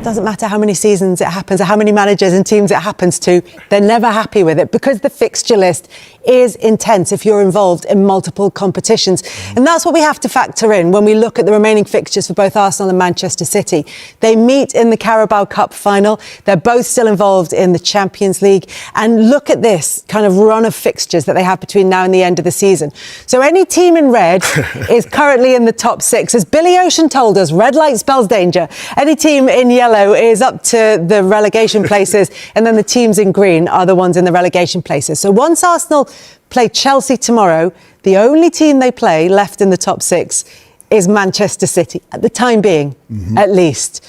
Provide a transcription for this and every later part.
doesn't matter how many seasons it happens or how many managers and teams it happens to, they're never happy with it because the fixture list is intense if you're involved in multiple competitions. And that's what we have to factor in when we look at the remaining fixtures for both Arsenal and Manchester City. They meet in the Carabao Cup final. They're both still involved in the Champions League. And look at this kind of run of fixtures that they have between now and the end of the season. So any team in red is currently in the top 6. As Billy Ocean told us, red light spells danger. Any team in yellow is up to the relegation places, and then the teams in green are the ones in the relegation places. So once Arsenal play Chelsea tomorrow, the only team they play left in the top 6 is Manchester City, at the time being, at least.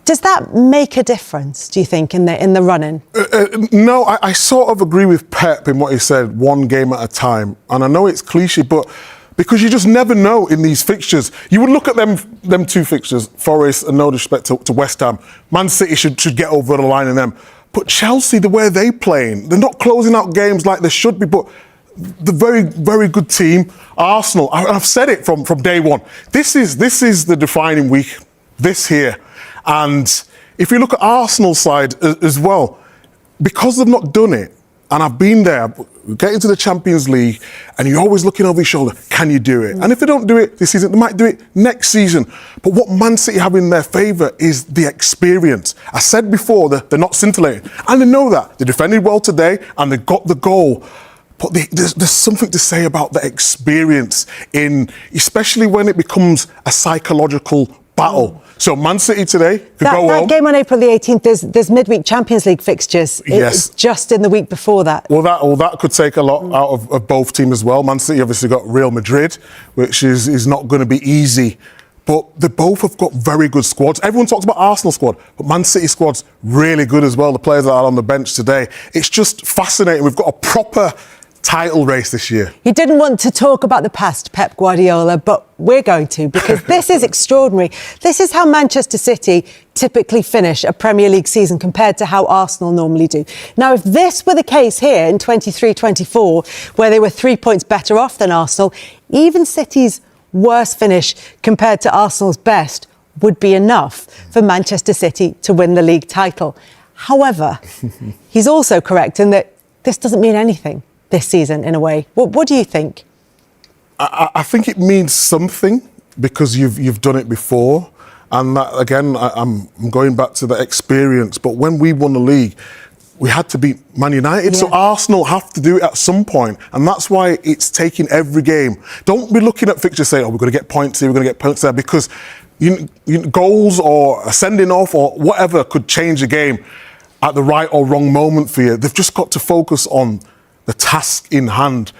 Does that make a difference, do you think, in the run-in? No, I sort of agree with Pep in what he said, one game at a time. And I know it's cliche, but because you just never know in these fixtures. You would look at them two fixtures, Forest, and no disrespect to West Ham. Man City should get over the line in them. But Chelsea, the way they're playing, they're not closing out games like they should be, but the very, very good team, Arsenal, I've said it from day one, this is the defining week, this here. And if you look at Arsenal's side as well, because they've not done it, and I've been there, get into the Champions League, and you're always looking over your shoulder, can you do it? And if they don't do it this season, they might do it next season. But what Man City have in their favour is the experience. I said before, they're not scintillating. And they know that. They defended well today, and they got the goal. But there's something to say about the experience, especially when it becomes a psychological battle. So Man City today could go home. That game on April the 18th, there's midweek Champions League fixtures. Yes. Just in the week before that. Well, that could take a lot out of both teams as well. Man City obviously got Real Madrid, which is not going to be easy. But they both have got very good squads. Everyone talks about Arsenal squad, but Man City squad's really good as well. The players that are on the bench today. It's just fascinating. We've got a proper title race this year. He didn't want to talk about the past, Pep Guardiola, but we're going to, because this is extraordinary. This is how Manchester City typically finish a Premier League season compared to how Arsenal normally do. Now, if this were the case here in 23-24, where they were 3 points better off than Arsenal, even City's worst finish compared to Arsenal's best would be enough for Manchester City to win the league title. However, he's also correct in that this doesn't mean anything this season, in a way. What do you think? I think it means something because you've done it before, and that, again, I'm going back to the experience. But when we won the league, we had to beat Man United, so Arsenal have to do it at some point, and that's why it's taking every game. Don't be looking at fixtures saying, "Oh, we're going to get points here, we're going to get points there," because goals or a sending off or whatever could change a game at the right or wrong moment for you. They've just got to focus on the task in hand.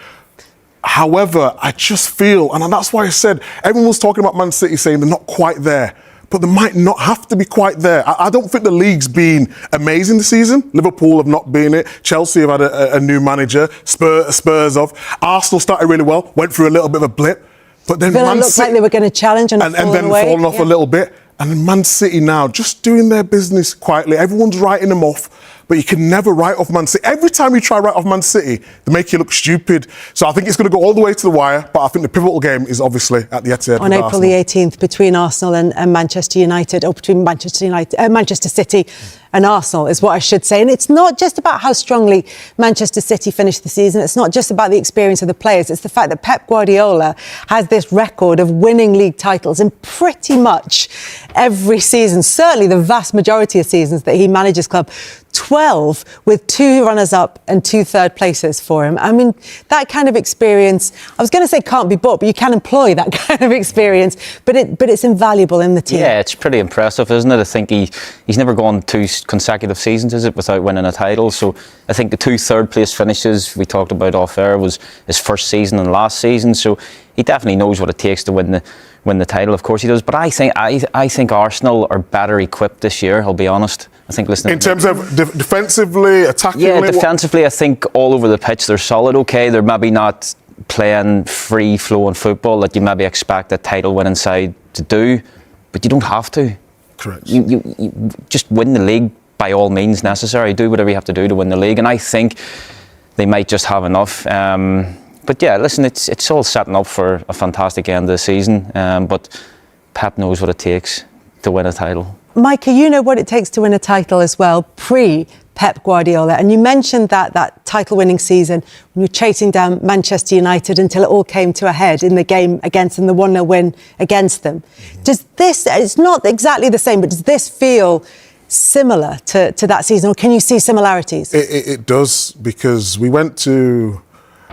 However, I just feel, and that's why I said, everyone was talking about Man City saying they're not quite there, but they might not have to be quite there. I don't think the league's been amazing this season. Liverpool have not been it. Chelsea have had a new manager. Spurs have. Arsenal started really well, went through a little bit of a blip, but then Man City looked like they were going to challenge and then fallen off a little bit. And Man City now just doing their business quietly. Everyone's writing them off. But you can never write off Man City. Every time you try to write off Man City, they make you look stupid. So I think it's going to go all the way to the wire, but I think the pivotal game is obviously at the Etihad. On April the 18th, between Arsenal and Manchester United, or between Manchester City and Arsenal, is what I should say. And it's not just about how strongly Manchester City finished the season. It's not just about the experience of the players. It's the fact that Pep Guardiola has this record of winning league titles in pretty much every season, certainly the vast majority of seasons that he manages club. 12 with 2 runners-up and 2 third places for him. I mean, that kind of experience, I was going to say can't be bought, but you can employ that kind of experience, but it's invaluable in the team. Yeah, it's pretty impressive, isn't it? I think he's never gone 2 consecutive seasons, is it, without winning a title. So I think the 2 third-place finishes we talked about off-air was his first season and last season. So he definitely knows what it takes to win the title. Of course he does. But I think Arsenal are better equipped this year, I'll be honest. I think in terms of defensively, attackingly? Yeah, defensively, I think all over the pitch they're solid. Okay, they're maybe not playing free-flowing football that you maybe expect a title-winning side to do, but you don't have to. Correct. You just win the league by all means necessary. Do whatever you have to do to win the league, and I think they might just have enough. But yeah, listen, it's all setting up for a fantastic end of the season. But Pep knows what it takes to win a title. Micah, you know what it takes to win a title as well, pre-Pep Guardiola. And you mentioned that title-winning season when you're chasing down Manchester United until it all came to a head in the game against them, the 1-0 win against them. Does this, it's not exactly the same, but does this feel similar to that season, or can you see similarities? It does, because we went to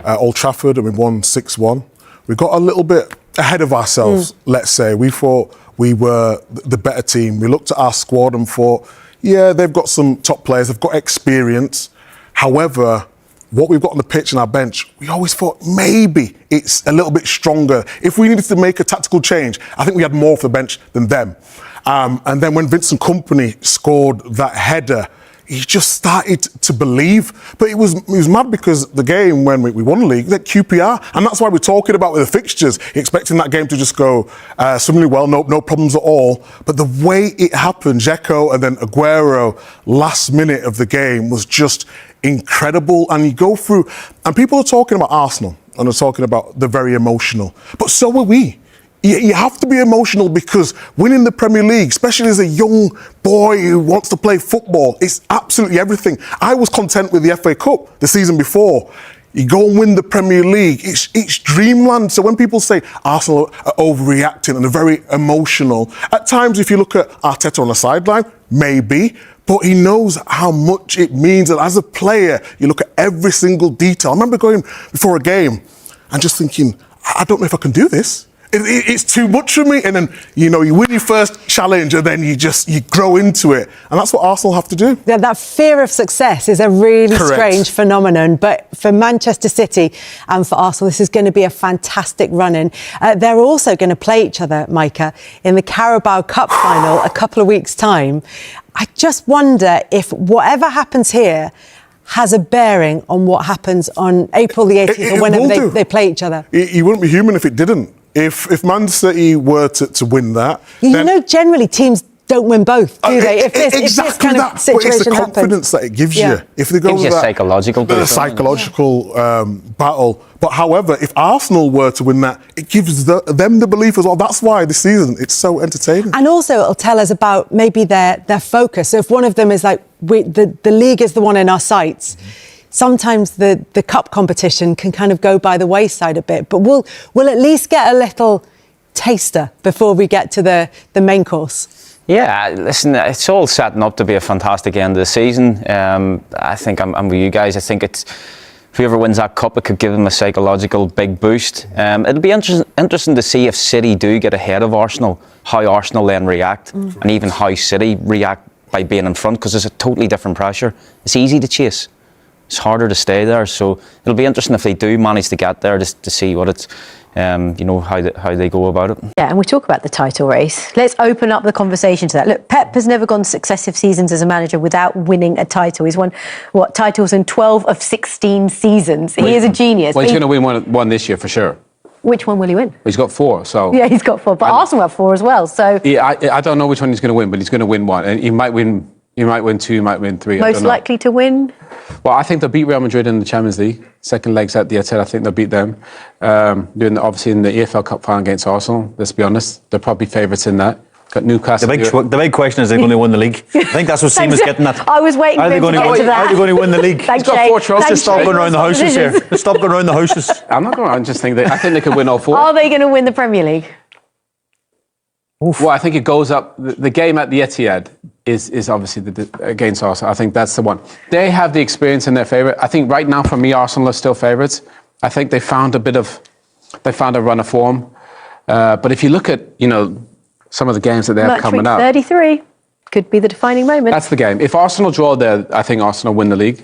Old Trafford and we won 6-1. We got a little bit ahead of ourselves, let's say. We thought we were the better team. We looked at our squad and thought, yeah, they've got some top players, they've got experience. However, what we've got on the pitch and our bench, we always thought maybe it's a little bit stronger. If we needed to make a tactical change, I think we had more for the bench than them. And then when Vincent Kompany scored that header, he just started to believe. But it was mad, because the game when we won the league, that QPR, and that's why we're talking about with the fixtures, expecting that game to just go swimmingly well, no problems at all. But the way it happened, Dzeko and then Aguero, last minute of the game was just incredible. And you go through, and people are talking about Arsenal, and they're talking about the very emotional, but so are we. You have to be emotional, because winning the Premier League, especially as a young boy who wants to play football, it's absolutely everything. I was content with the FA Cup the season before. You go and win the Premier League, it's dreamland. So when people say Arsenal are overreacting and they're very emotional, at times if you look at Arteta on the sideline, maybe, but he knows how much it means. And as a player, you look at every single detail. I remember going before a game and just thinking, I don't know if I can do this. It's too much for me. And then, you win your first challenge and then you grow into it. And that's what Arsenal have to do. Yeah, that fear of success is a really strange phenomenon. But for Manchester City and for Arsenal, this is going to be a fantastic run-in. They're also going to play each other, Micah, in the Carabao Cup final a couple of weeks' time. I just wonder if whatever happens here has a bearing on what happens on April the 18th or whenever they play each other. You wouldn't be human if it didn't. If Man City were to win that... generally teams don't win both, do they? If this kind of situation but it's the confidence that it gives you. If they go gives with you that, psychological battle. But however, if Arsenal were to win that, it gives them the belief as well. That's why this season it's so entertaining. And also it'll tell us about maybe their focus. So if one of them is like, the league is the one in our sights, sometimes the cup competition can kind of go by the wayside a bit. But we'll at least get a little taster before we get to the main course. Yeah, listen, it's all setting up to be a fantastic end of the season. I think I'm with you guys. I think it's whoever wins that cup, it could give them a psychological big boost. It'll be interesting to see if City do get ahead of Arsenal, how Arsenal then react, and even how City react by being in front, because there's a totally different pressure. It's easy to chase. It's harder to stay there. So it'll be interesting if they do manage to get there, just to see what it's, how they go about it. Yeah, and we talk about the title race. Let's open up the conversation to that. Look, Pep has never gone successive seasons as a manager without winning a title. He's won, titles in 12 of 16 seasons. He is a genius. Well, he's going to win one this year for sure. Which one will he win? He's got 4, so... Yeah, he's got 4, but Arsenal have 4 as well, so... Yeah, I don't know which one he's going to win, but he's going to win one. And he might win 2, he might win 3. Most likely to win? Well, I think they'll beat Real Madrid in the Champions League. Second legs at the Etihad, I think they'll beat them. Obviously in the EFL Cup final against Arsenal, let's be honest, they're probably favourites in that. Got Newcastle. The big question is, they're going to win the league. I think that's what Seamus getting at. I was waiting for him to get to that. Are they going to win the league? Thanks, got 4 trophies. Just stop going around the houses here. Just stop going around the houses. I'm not going around, I think they could win all 4. Are they going to win the Premier League? Oof. Well, I think it goes up. The game at the Etihad is obviously against Arsenal. I think that's the one. They have the experience in their favour. I think right now, for me, Arsenal are still favourites. I think they found a run of form. But if you look at, some of the games that they have coming up. 33 could be the defining moment. That's the game. If Arsenal draw there, I think Arsenal win the league.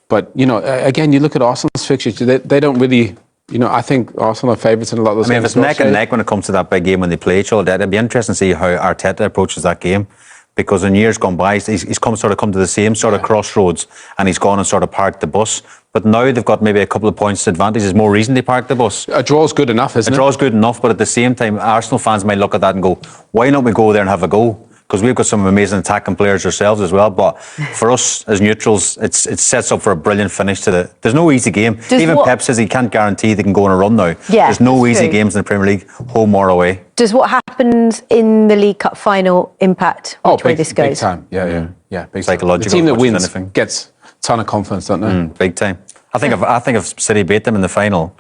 But, again, you look at Arsenal's fixtures, they don't really... I think Arsenal are favourites in a lot of those games. If it's neck and neck when it comes to that big game when they play each other, it'd be interesting to see how Arteta approaches that game. Because in years gone by, he's come to the same sort of crossroads, and he's gone and sort of parked the bus. But now they've got maybe a couple of points advantage. There's more reason they parked the bus. A draw's good enough, isn't it? A draw's good enough, but at the same time, Arsenal fans might look at that and go, why don't we go there and have a go? because we've got some amazing attacking players ourselves as well. But for us as neutrals, it sets up for a brilliant finish to the. There's no easy game. Even Pep says he can't guarantee they can go on a run now. Yeah, there's no easy true. games in the Premier League, home or away. Does what happens in the League Cup final impact which way this goes? Big time. Yeah. Big Psychological time. The team that as much as wins anything. gets a ton of confidence, don't they? Big time. I think if City beat them in the final,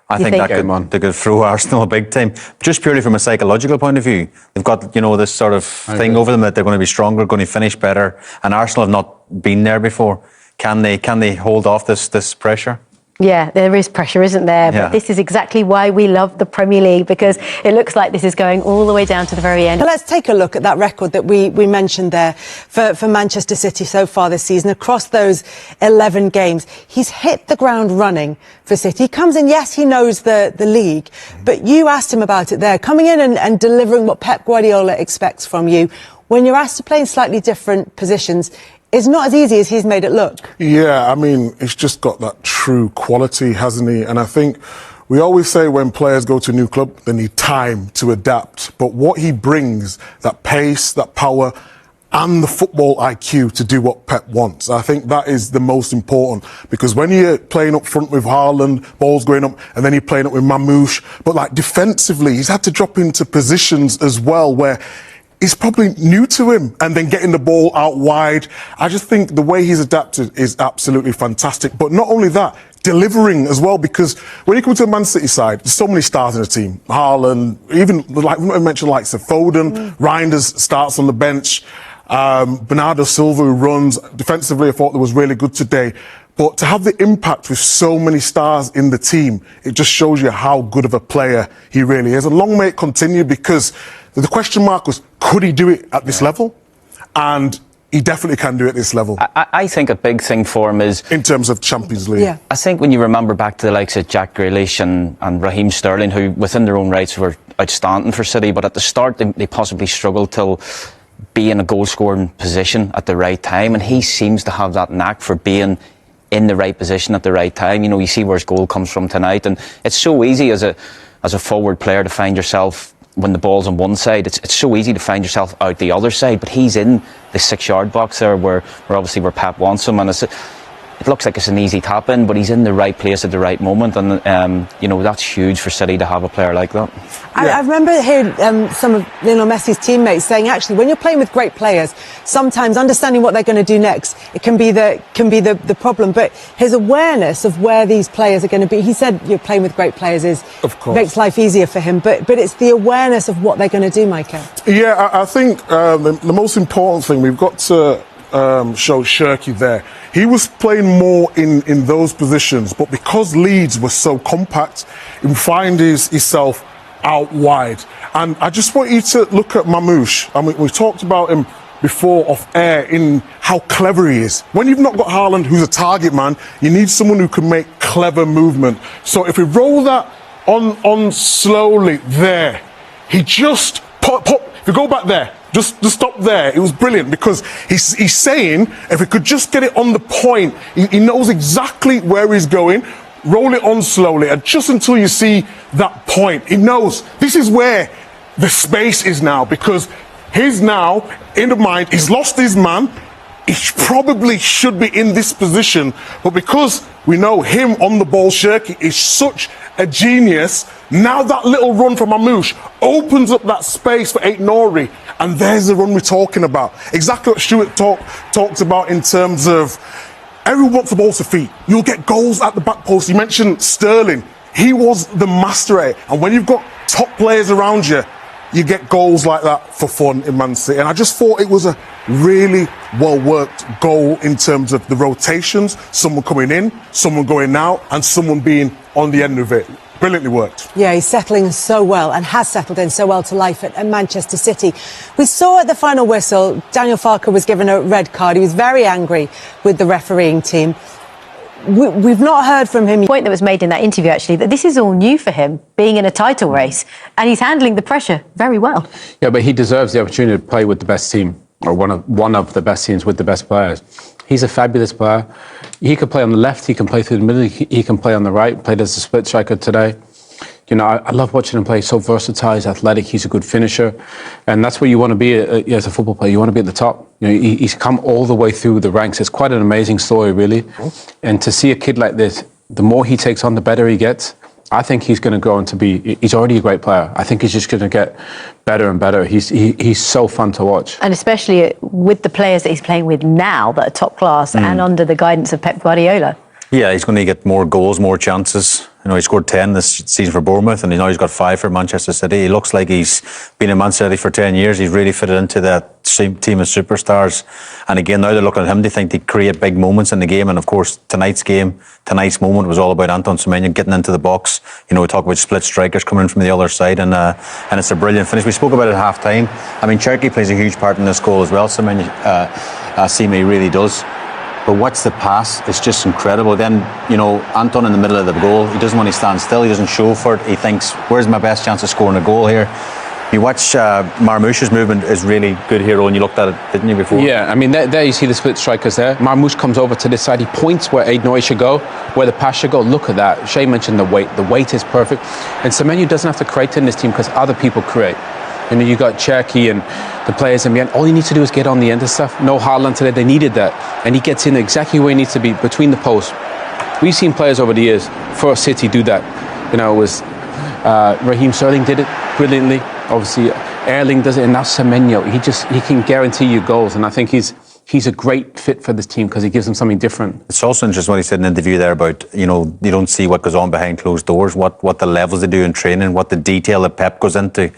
I think that Game on. they could throw Arsenal a big time. Just purely from a psychological point of view, they've got this sort of thing over them that they're going to be stronger, going to finish better, and Arsenal have not been there before. Can they hold off this pressure? Yeah, there is pressure, isn't there? Yeah. But this is exactly why we love the Premier League, because it looks like this is going all the way down to the very end. But let's take a look at that record that we mentioned there for Manchester City so far this season. Across those 11 games, he's hit the ground running for City. He comes in, yes, he knows the league, but you asked him about it there. Coming in and delivering what Pep Guardiola expects from you, when you're asked to play in slightly different positions, it's not as easy as he's made it look. Yeah, I mean, he's just got that true quality, hasn't he? And I think we always say when players go to a new club, they need time to adapt. But what he brings, that pace, that power, and the football IQ to do what Pep wants, I think that is the most important. Because when you're playing up front with Haaland, balls going up, and then you're playing up with Mamouche, but like defensively, he's had to drop into positions as well where it's probably new to him, and then getting the ball out wide. I just think the way he's adapted is absolutely fantastic. But not only that, delivering as well, because when you come to the Man City side, there's so many stars in the team. Haaland, even like I mentioned, like Foden, Reinders starts on the bench. Bernardo Silva, who runs defensively, I thought that was really good today. But to have the impact with so many stars in the team, it just shows you how good of a player he really is. And long may it continue, because the question mark was, could he do it at this level? And he definitely can do it at this level. I think a big thing for him is, in terms of Champions League. Yeah. I think when you remember back to the likes of Jack Grealish and Raheem Sterling, who within their own rights were outstanding for City, but at the start they possibly struggled to be in a goal-scoring position at the right time, and he seems to have that knack for being in the right position at the right time. You see where his goal comes from tonight, and it's so easy as a forward player to find yourself when the ball's on one side. It's so easy to find yourself out the other side, but he's in the 6-yard box there where obviously where Pep wants him, and it looks like it's an easy tap in, but he's in the right place at the right moment, and that's huge for City to have a player like that. I remember hearing some of Lionel Messi's teammates saying, actually, when you're playing with great players, sometimes understanding what they're going to do next, it can be the problem. But his awareness of where these players are going to be, he said, you're playing with great players makes life easier for him. But it's the awareness of what they're going to do, Micah. Yeah, I think the most important thing we've got to show Shirky there. He was playing more in those positions, but because Leeds was so compact, he would find himself out wide. And I just want you to look at Mamouche. I mean, we talked about him before off air in how clever he is. When you've not got Haaland, who's a target man, you need someone who can make clever movement. So if we roll that on slowly there, he just pop. If you go back there, just stop there. It was brilliant, because he's saying if we could just get it on the point, he knows exactly where he's going. Roll it on slowly, and just until you see that point, he knows this is where the space is now, because he's now in the mind, he's lost his man. He probably should be in this position, but because we know him on the ball, Shirky is such a genius. Now that little run from Mamouche opens up that space for Aït-Nouri, and there's the run we're talking about. Exactly what Stuart talked about in terms of everyone wants the ball to feet. You'll get goals at the back post. You mentioned Sterling. He was the master at it, and when you've got top players around you, you get goals like that for fun in Man City. And I just thought it was a really well-worked goal in terms of the rotations, someone coming in, someone going out, and someone being on the end of it. Brilliantly worked. Yeah, he's settling so well and has settled in so well to life at Manchester City. We saw at the final whistle, Daniel Farke was given a red card. He was very angry with the refereeing team. We've not heard from him. The point that was made in that interview, actually, that this is all new for him, being in a title race, and he's handling the pressure very well. Yeah, but he deserves the opportunity to play with the best team, or one of the best teams with the best players. He's a fabulous player. He can play on the left, he can play through the middle, he can play on the right, played as a split striker today. You know, I love watching him play. He's so versatile, he's athletic, he's a good finisher. And that's where you want to be as a football player. You want to be at the top. You know, he's come all the way through the ranks. It's quite an amazing story, really. And to see a kid like this, the more he takes on, the better he gets. I think he's going to grow into he's already a great player. I think he's just going to get better and better. He's so fun to watch. And especially with the players that he's playing with now that are top class and under the guidance of Pep Guardiola. Yeah, he's going to get more goals, more chances. You know, he scored 10 this season for Bournemouth, and now he's got 5 for Manchester City. He looks like he's been in Man City for 10 years. He's really fitted into that team of superstars. And again, now they're looking at him, they think they create big moments in the game. And of course, tonight's moment was all about Anton Semenyo getting into the box. You know, we talk about split strikers coming in from the other side, and it's a brilliant finish. We spoke about it at half time. I mean, Cherki plays a huge part in this goal as well. Semenyo really does. But watch the pass, it's just incredible. Then, you know, Anton in the middle of the goal, he doesn't want to stand still, he doesn't show for it. He thinks, where's my best chance of scoring a goal here? You watch Marmoush's movement is really good here, and you looked at it, didn't you, before? Yeah, I mean, there you see the split strikers there. Marmoush comes over to this side, he points where Aït-Nouri should go, where the pass should go. Look at that. Shay mentioned the weight. The weight is perfect. And Semenyo doesn't have to create in this team because other people create. You know, you got Cherki and the players in the end. All he needs to do is get on the end of stuff. No Haaland today, they needed that. And he gets in exactly where he needs to be, between the posts. We've seen players over the years for City do that. You know, it was Raheem Sterling did it brilliantly. Obviously, Erling does it, and now Semenyo. He can guarantee you goals. And I think he's a great fit for this team because he gives them something different. It's also interesting what he said in an interview there about, you know, you don't see what goes on behind closed doors, what the levels they do in training, what the detail that Pep goes into.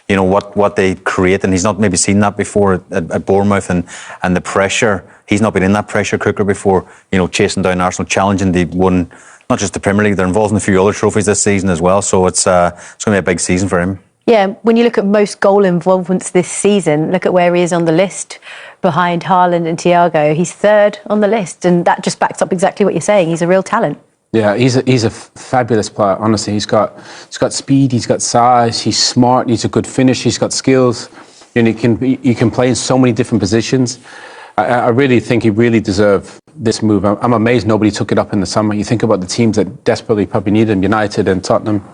You know, what they create, and he's not maybe seen that before at Bournemouth, and the pressure, he's not been in that pressure cooker before, you know, chasing down Arsenal, challenging the one, not just the Premier League, they're involved in a few other trophies this season as well, so it's going to be a big season for him. Yeah, when you look at most goal involvements this season, look at where he is on the list behind Haaland and Thiago. He's 3rd on the list, and that just backs up exactly what you're saying. He's a real talent. Yeah, he's a fabulous player. Honestly, he's got speed, he's got size, he's smart, he's a good finisher, he's got skills, and he can play in so many different positions. I really think he really deserved this move. I'm amazed nobody took it up in the summer. You think about the teams that desperately probably need him, United and Tottenham,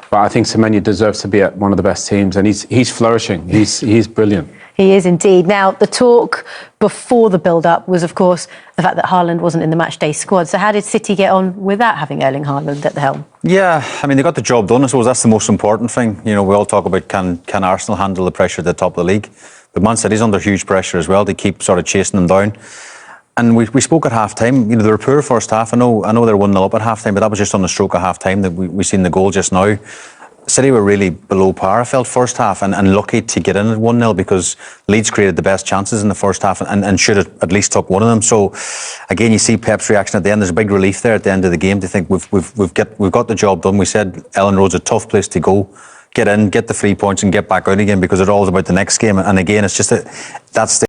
but I think Semenyo deserves to be at one of the best teams, and he's flourishing. He's brilliant. He is indeed. Now, the talk before the build-up was, of course, the fact that Haaland wasn't in the matchday squad. So how did City get on without having Erling Haaland at the helm? Yeah, I mean, they got the job done. I suppose that's the most important thing. You know, we all talk about can Arsenal handle the pressure at the top of the league? But Man City's under huge pressure as well. They keep sort of chasing them down. And we spoke at half-time. You know, they were poor first half. I know they're 1-0 up at half-time, but that was just on the stroke of half-time that we seen the goal just now. City were really below par, I felt, first half, and lucky to get in at 1-0 because Leeds created the best chances in the first half and should have at least took one of them. So, again, you see Pep's reaction at the end. There's a big relief there at the end of the game to think we've got the job done. We said Ellen Road's a tough place to go. Get in, get the 3 points and get back out again because it's all about the next game. And again, it's just that's the